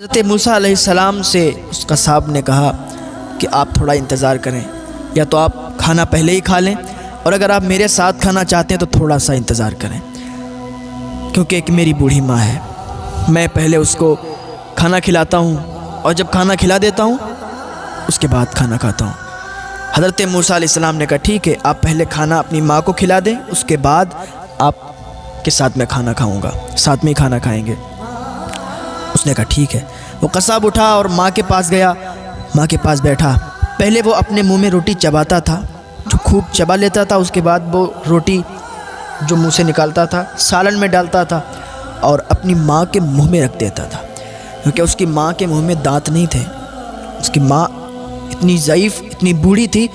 حضرت موسیٰ علیہ السلام سے اس قصاب نے کہا کہ آپ تھوڑا انتظار کریں، یا تو آپ کھانا پہلے ہی کھا لیں، اور اگر آپ میرے ساتھ کھانا چاہتے ہیں تو تھوڑا سا انتظار کریں، کیونکہ ایک میری بوڑھی ماں ہے، میں پہلے اس کو کھانا کھلاتا ہوں اور جب کھانا کھلا دیتا ہوں اس کے بعد کھانا کھاتا ہوں۔ حضرت موسیٰ علیہ السلام نے کہا ٹھیک ہے، آپ پہلے کھانا اپنی ماں کو کھلا دیں، اس کے بعد آپ کے ساتھ میں کھانا کھاؤں گا، ساتھ میں ہی کھانا کھائیں گے۔ اس نے کہا ٹھیک ہے۔ وہ قصاب اٹھا اور ماں کے پاس گیا، ماں کے پاس بیٹھا۔ پہلے وہ اپنے منہ میں روٹی چباتا تھا، جو خوب چبا لیتا تھا، اس کے بعد وہ روٹی جو منہ سے نکالتا تھا سالن میں ڈالتا تھا اور اپنی ماں کے منہ میں رکھ دیتا تھا، کیونکہ اس کی ماں کے منہ میں دانت نہیں تھے۔ اس کی ماں اتنی ضعیف، اتنی بوڑھی تھی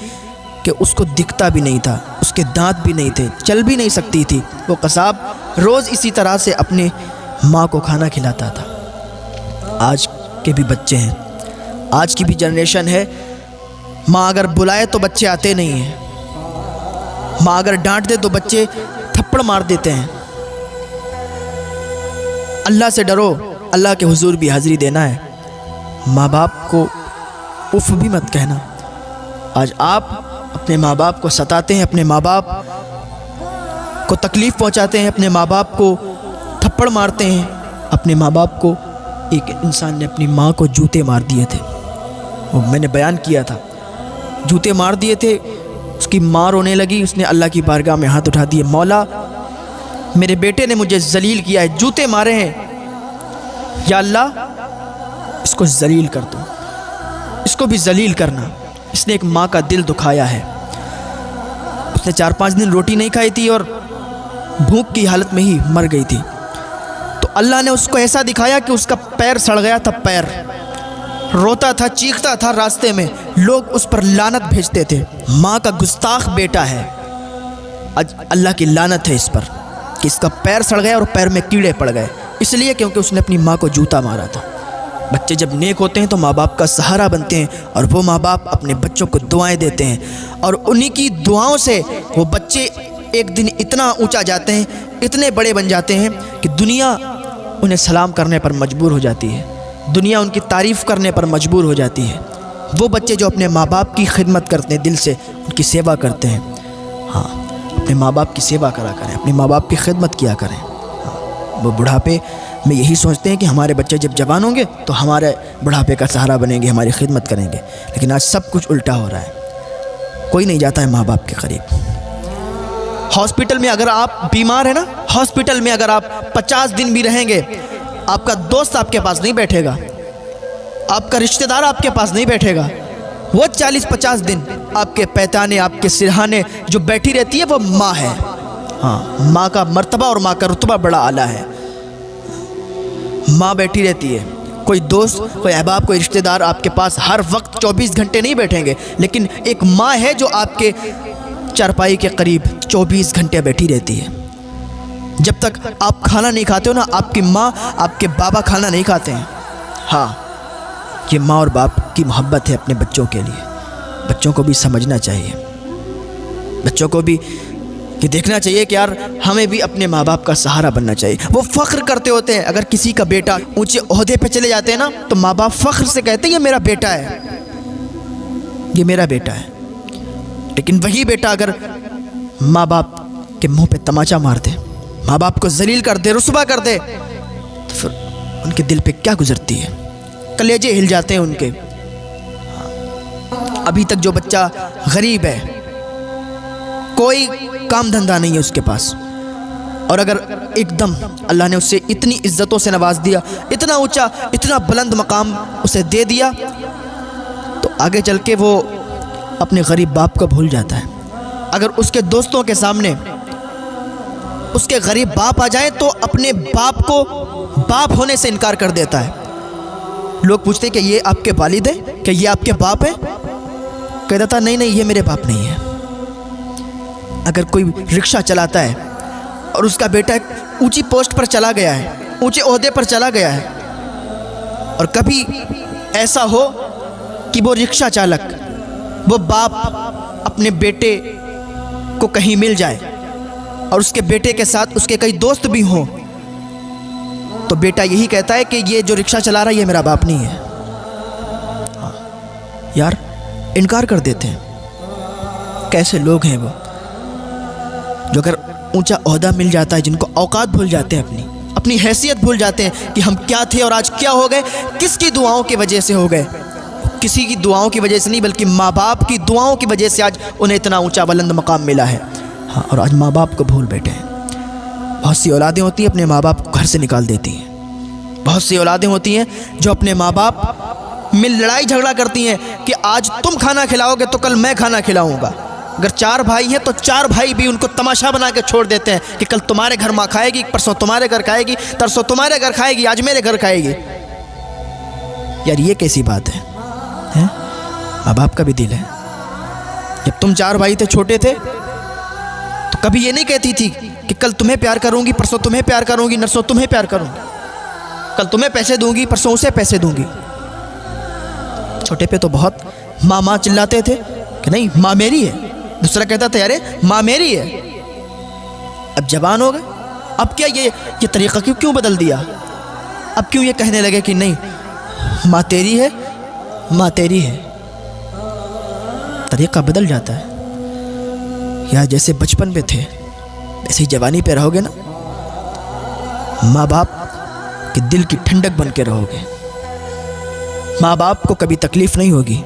کہ اس کو دکھتا بھی نہیں تھا، اس کے دانت بھی نہیں تھے، چل بھی نہیں سکتی تھی۔ وہ قصاب روز اسی طرح سے اپنے ماں کو کھانا کھلاتا تھا۔ آج کے بھی بچے ہیں، آج کی بھی جنریشن ہے، ماں اگر بلائے تو بچے آتے نہیں ہیں، ماں اگر ڈانٹ دے تو بچے تھپڑ مار دیتے ہیں۔ اللہ سے ڈرو، اللہ کے حضور بھی حاضری دینا ہے، ماں باپ کو اف بھی مت کہنا۔ آج آپ اپنے ماں باپ کو ستاتے ہیں، اپنے ماں باپ کو تکلیف پہنچاتے ہیں، اپنے ماں باپ کو تھپڑ مارتے ہیں۔ اپنے ماں باپ کو، ایک انسان نے اپنی ماں کو جوتے مار دیے تھے، وہ میں نے بیان کیا تھا، جوتے مار دیے تھے۔ اس کی ماں رونے لگی، اس نے اللہ کی بارگاہ میں ہاتھ اٹھا دیے، مولا میرے بیٹے نے مجھے ذلیل کیا ہے، جوتے مارے ہیں، یا اللہ اس کو ذلیل کر دو، اس کو بھی ذلیل کرنا۔ اس نے ایک ماں کا دل دکھایا ہے۔ اس نے 4-5 دن روٹی نہیں کھائی تھی اور بھوک کی حالت میں ہی مر گئی تھی، تو اللہ نے اس کو ایسا دکھایا کہ اس کا پیر سڑ گیا تھا، پیر روتا تھا، چیختا تھا راستے میں، لوگ اس پر لعنت بھیجتے تھے، ماں کا گستاخ بیٹا ہے۔ آج اللہ کی لعنت ہے اس پر کہ اس کا پیر سڑ گیا اور پیر میں کیڑے پڑ گئے، اس لیے کیونکہ اس نے اپنی ماں کو جوتا مارا تھا۔ بچے جب نیک ہوتے ہیں تو ماں باپ کا سہارا بنتے ہیں، اور وہ ماں باپ اپنے بچوں کو دعائیں دیتے ہیں، اور انہی کی دعاؤں سے وہ بچے ایک دن اتنا اونچا جاتے ہیں، اتنے بڑے بن جاتے ہیں کہ دنیا انہیں سلام کرنے پر مجبور ہو جاتی ہے، دنیا ان کی تعریف کرنے پر مجبور ہو جاتی ہے۔ وہ بچے جو اپنے ماں باپ کی خدمت کرتے ہیں، دل سے ان کی سیوا کرتے ہیں، ہاں اپنے ماں باپ کی سیوا کرا کریں، اپنے ماں باپ کی خدمت کیا کریں۔ وہ بڑھاپے میں یہی سوچتے ہیں کہ ہمارے بچے جب جوان ہوں گے تو ہمارے بڑھاپے کا سہارا بنیں گے، ہماری خدمت کریں گے، لیکن آج سب کچھ الٹا ہو رہا ہے، کوئی نہیں جاتا ہے ماں باپ کے قریب۔ ہاسپٹل میں اگر آپ بیمار ہیں نا، ہاسپٹل میں اگر آپ 50 دن بھی رہیں گے، آپ کا دوست آپ کے پاس نہیں بیٹھے گا، آپ کا رشتہ دار آپ کے پاس نہیں بیٹھے گا، وہ 40-50 دن آپ کے پیتانے، آپ کے سرہانے جو بیٹھی رہتی ہے وہ ماں ہے۔ ہاں، ماں کا مرتبہ اور ماں کا رتبہ بڑا اعلیٰ ہے، ماں بیٹھی رہتی ہے۔ کوئی دوست، کوئی احباب، کوئی رشتہ دار آپ کے پاس ہر وقت 24 گھنٹے نہیں بیٹھیں گے، لیکن ایک ماں ہے جو آپ کے چارپائی کے قریب 24 گھنٹے بیٹھی رہتی ہے۔ جب تک آپ کھانا نہیں کھاتے ہو نا، آپ کی ماں، آپ کے بابا کھانا نہیں کھاتے ہیں۔ ہاں، یہ ماں اور باپ کی محبت ہے اپنے بچوں کے لیے، بچوں کو بھی سمجھنا چاہیے، بچوں کو بھی یہ دیکھنا چاہیے کہ یار ہمیں بھی اپنے ماں باپ کا سہارا بننا چاہیے۔ وہ فخر کرتے ہوتے ہیں، اگر کسی کا بیٹا اونچے عہدے پہ چلے جاتے ہیں نا تو ماں باپ فخر سے کہتے ہیں یہ میرا بیٹا ہے، یہ میرا بیٹا ہے۔ لیکن وہی بیٹا اگر ماں باپ کے منہ پہ تماچا مار دے، ماں باپ کو ذلیل کر دے، رسوا کر دے، تو پھر ان کے دل پہ کیا گزرتی ہے، کلیجے ہل جاتے ہیں ان کے۔ ابھی تک جو بچہ غریب ہے، کوئی کام دھندہ نہیں ہے اس کے پاس، اور اگر ایک دم اللہ نے اسے اتنی عزتوں سے نواز دیا، اتنا اونچا، اتنا بلند مقام اسے دے دیا، تو آگے چل کے وہ اپنے غریب باپ کو بھول جاتا ہے۔ اگر اس کے دوستوں کے سامنے اس کے غریب باپ آ جائے تو اپنے باپ کو باپ ہونے سے انکار کر دیتا ہے۔ لوگ پوچھتے ہیں کہ یہ آپ کے والد ہیں، کہ یہ آپ کے باپ ہیں؟ کہتا تھا نہیں نہیں، یہ میرے باپ نہیں ہے۔ اگر کوئی رکشہ چلاتا ہے اور اس کا بیٹا ایک اونچی پوسٹ پر چلا گیا ہے، اونچے عہدے پر چلا گیا ہے، اور کبھی ایسا ہو کہ وہ رکشہ چالک، وہ باپ اپنے بیٹے کو کہیں مل جائے اور اس کے بیٹے کے ساتھ اس کے کئی دوست بھی ہوں، تو بیٹا یہی کہتا ہے کہ یہ جو رکشہ چلا رہا ہے یہ میرا باپ نہیں ہے. یار انکار کر دیتے ہیں. کیسے لوگ ہیں وہ جو اگر اونچا عہدہ مل جاتا ہے، جن کو اوقات بھول جاتے ہیں، اپنی حیثیت بھول جاتے ہیں کہ ہم کیا تھے اور آج کیا ہو گئے. کس کی دعاؤں کی وجہ سے ہو گئے؟ کسی کی دعاؤں کی وجہ سے نہیں، بلکہ ماں باپ کی دعاؤں کی وجہ سے آج انہیں اتنا اونچا بلند مقام ملا ہے. ہاں، اور آج ماں باپ کو بھول بیٹھے ہیں. بہت سی اولادیں ہوتی ہیں اپنے ماں باپ کو گھر سے نکال دیتی ہیں. بہت سی اولادیں ہوتی ہیں جو اپنے ماں باپ میں لڑائی جھگڑا کرتی ہیں کہ آج تم کھانا کھلاؤ گے تو کل میں کھانا کھلاؤں گا. اگر 4 بھائی ہیں تو 4 بھائی بھی ان کو تماشا بنا کے چھوڑ دیتے ہیں کہ کل تمہارے گھر ماں کھائے گی، پرسوں تمہارے گھر کھائے گی، ترسوں تمہارے گھر کھائے گی، آج میرے گھر کھائے گی. یار یہ کیسی بات ہے؟ ماں باپ کا بھی دل ہے. جب تم 4 بھائی تھے، چھوٹے تھے، تو کبھی یہ نہیں کہتی تھی کہ کل تمہیں پیار کروں گی، پرسوں تمہیں پیار کروں گی، نرسوں تمہیں پیار کروں گی، کل تمہیں پیسے دوں گی، پرسوں اسے پیسے دوں گی. چھوٹے پہ تو بہت ماں چلاتے تھے کہ نہیں ماں میری ہے. دوسرا کہتا تھا ارے ماں میری ہے. اب جوان ہو گئے، اب کیا یہ طریقہ کیوں بدل دیا؟ اب کیوں یہ کہنے لگے کہ نہیں ماں تیری ہے، ماں تیری ہے؟ طریقہ بدل جاتا ہے. یا جیسے بچپن میں تھے ایسے ہی جوانی پہ رہو گے نا، ماں باپ کے دل کی ٹھنڈک بن کے رہو گے. ماں باپ کو کبھی تکلیف نہیں ہوگی.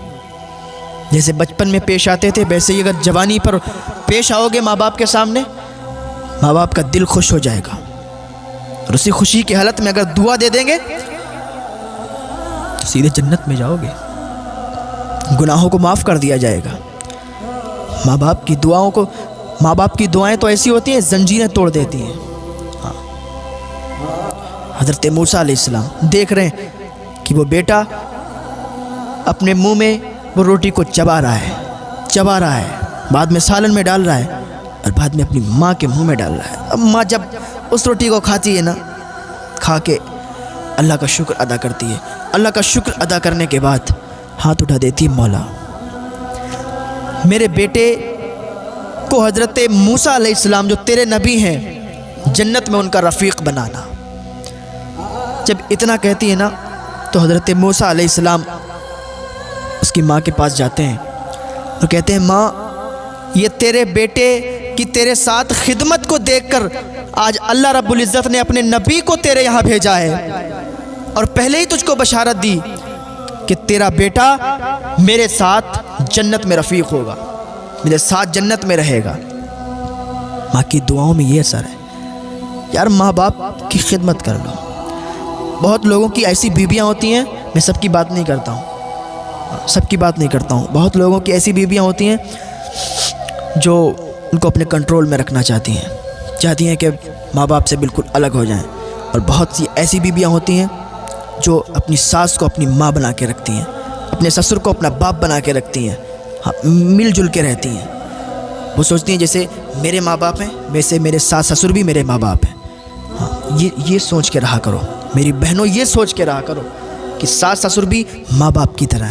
جیسے بچپن میں پیش آتے تھے ویسے ہی اگر جوانی پر پیش آؤ گے ماں باپ کے سامنے، ماں باپ کا دل خوش ہو جائے گا. اور اسی خوشی کی حالت میں اگر دعا دے دیں گے تو سیدھے جنت میں جاؤ گے. گناہوں کو معاف کر دیا جائے گا. ماں باپ کی دعائیں تو ایسی ہوتی ہیں زنجیریں توڑ دیتی ہیں. حضرت موسیٰ علیہ السلام دیکھ رہے ہیں کہ وہ بیٹا اپنے منہ میں وہ روٹی کو چبا رہا ہے، بعد میں سالن میں ڈال رہا ہے اور بعد میں اپنی ماں کے منہ میں ڈال رہا ہے. اب ماں جب اس روٹی کو کھاتی ہے نا، کھا کے اللہ کا شکر ادا کرتی ہے. اللہ کا شکر ادا کرنے کے بعد ہاتھ اٹھا دیتی ہے، مولا میرے بیٹے کو حضرت موسیٰ علیہ السلام جو تیرے نبی ہیں جنت میں ان کا رفیق بنانا. جب اتنا کہتی ہے نا تو حضرت موسیٰ علیہ السلام اس کی ماں کے پاس جاتے ہیں اور کہتے ہیں ماں یہ تیرے بیٹے کی تیرے ساتھ خدمت کو دیکھ کر آج اللہ رب العزت نے اپنے نبی کو تیرے یہاں بھیجا ہے اور پہلے ہی تجھ کو بشارت دی کہ تیرا بیٹا میرے ساتھ جنت میں رفیق ہوگا، میرے ساتھ جنت میں رہے گا. ماں کی دعاؤں میں یہ اثر ہے. یار ماں باپ کی خدمت کر لو. بہت لوگوں کی ایسی بیویاں ہوتی ہیں، میں سب کی بات نہیں کرتا ہوں، بہت لوگوں کی ایسی بیویاں ہوتی ہیں جو ان کو اپنے کنٹرول میں رکھنا چاہتی ہیں کہ ماں باپ سے بالکل الگ ہو جائیں. اور بہت سی ایسی بیویاں ہوتی ہیں جو اپنی ساس کو اپنی ماں بنا کے رکھتی ہیں، اپنے سسر کو اپنا باپ بنا کے رکھتی ہیں. مل جل کے رہتی ہیں. وہ سوچتی ہیں جیسے میرے ماں باپ ہیں ویسے میرے ساس سسر بھی میرے ماں باپ ہیں. یہ سوچ کے رہا کرو میری بہنوں، یہ سوچ کے رہا کرو کہ ساس سسر بھی ماں باپ کی طرح ہیں.